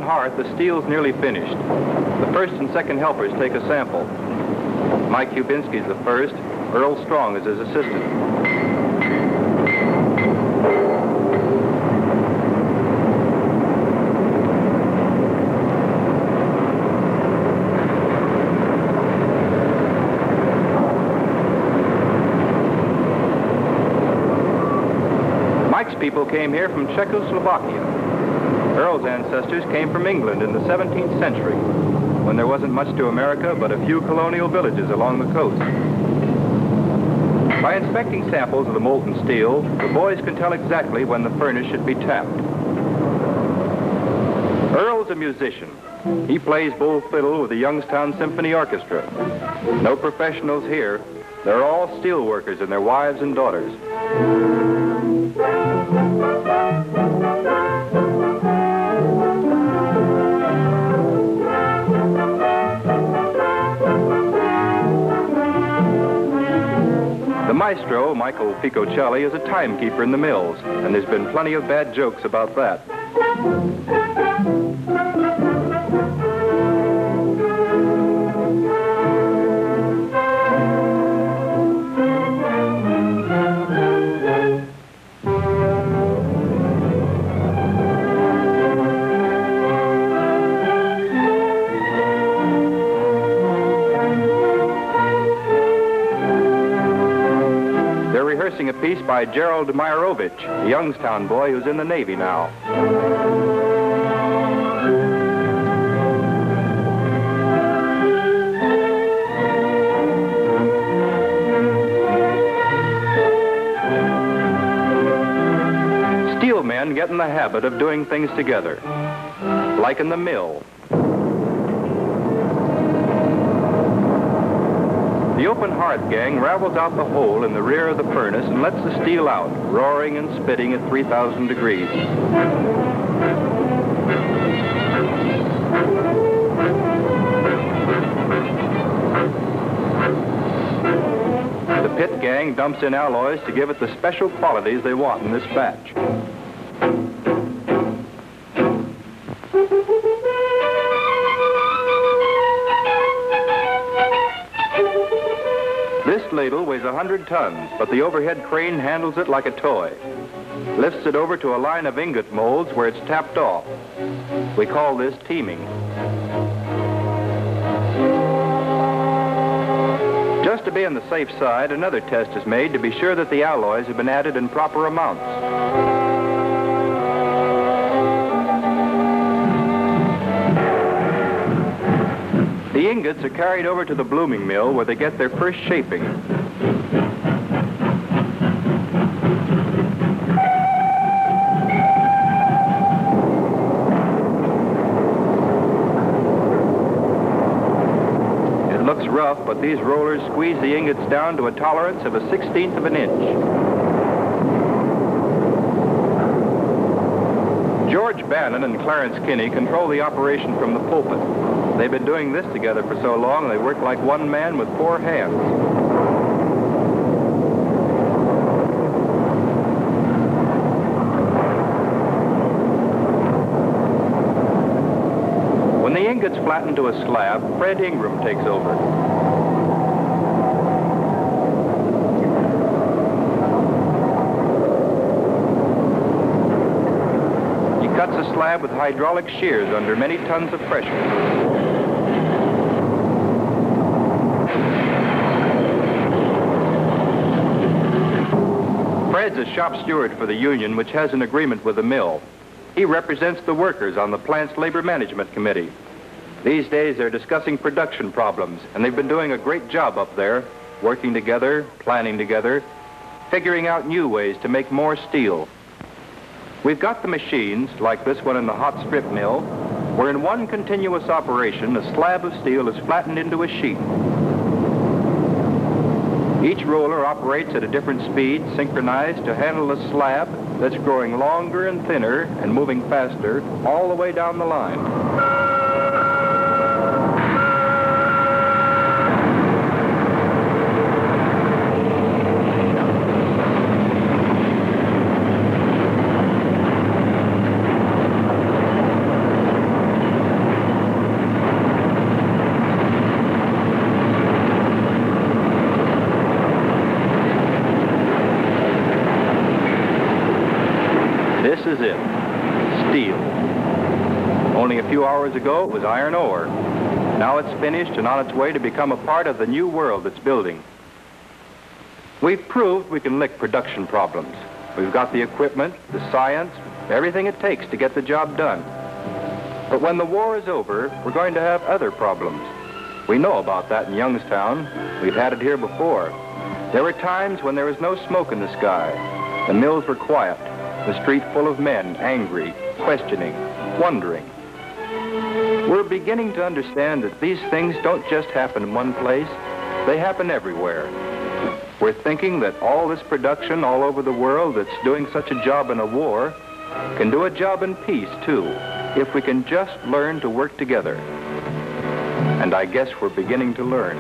hearth, the steel's nearly finished. The first and second helpers take a sample. Mike Kubinski's the first. Earl Strong is his assistant. Mike's people came here from Czechoslovakia. Earl's ancestors came from England in the 17th century, when there wasn't much to America but a few colonial villages along the coast. By inspecting samples of the molten steel, the boys can tell exactly when the furnace should be tapped. Earl's a musician. He plays bull fiddle with the Youngstown Symphony Orchestra. No professionals here. They're all steel workers and their wives and daughters. The maestro, Michael Picocelli, is a timekeeper in the mills, and there's been plenty of bad jokes about that. A piece by Gerald Myerovich, a Youngstown boy who's in the Navy now. Steel men get in the habit of doing things together, like in the mill. The open hearth gang ravels out the hole in the rear of the furnace and lets the steel out, roaring and spitting at 3,000 degrees. The pit gang dumps in alloys to give it the special qualities they want in this batch. This ladle weighs 100 tons, but the overhead crane handles it like a toy. Lifts it over to a line of ingot molds where it's tapped off. We call this teaming. Just to be on the safe side, another test is made to be sure that the alloys have been added in proper amounts. The ingots are carried over to the blooming mill where they get their first shaping. It looks rough, but these rollers squeeze the ingots down to a tolerance of a 1/16 of an inch. George Bannon and Clarence Kinney control the operation from the pulpit. They've been doing this together for so long, they work like one man with 4 hands. When the ingots flatten to a slab, Fred Ingram takes over. He cuts a slab with hydraulic shears under many tons of pressure. Fred's a shop steward for the union, which has an agreement with the mill. He represents the workers on the plant's labor management committee. These days, they're discussing production problems, and they've been doing a great job up there, working together, planning together, figuring out new ways to make more steel. We've got the machines, like this one in the hot strip mill, where in one continuous operation, a slab of steel is flattened into a sheet. Each roller operates at a different speed, synchronized to handle a slab that's growing longer and thinner and moving faster all the way down the line. is it. Steel. Only a few hours ago, it was iron ore. Now it's finished and on its way to become a part of the new world it's building. We've proved we can lick production problems. We've got the equipment, the science, everything it takes to get the job done. But when the war is over, we're going to have other problems. We know about that in Youngstown. We've had it here before. There were times when there was no smoke in the sky. The mills were quiet, the street full of men, angry, questioning, wondering. We're beginning to understand that these things don't just happen in one place. They happen everywhere. We're thinking that all this production all over the world that's doing such a job in a war can do a job in peace, too, if we can just learn to work together. And I guess we're beginning to learn.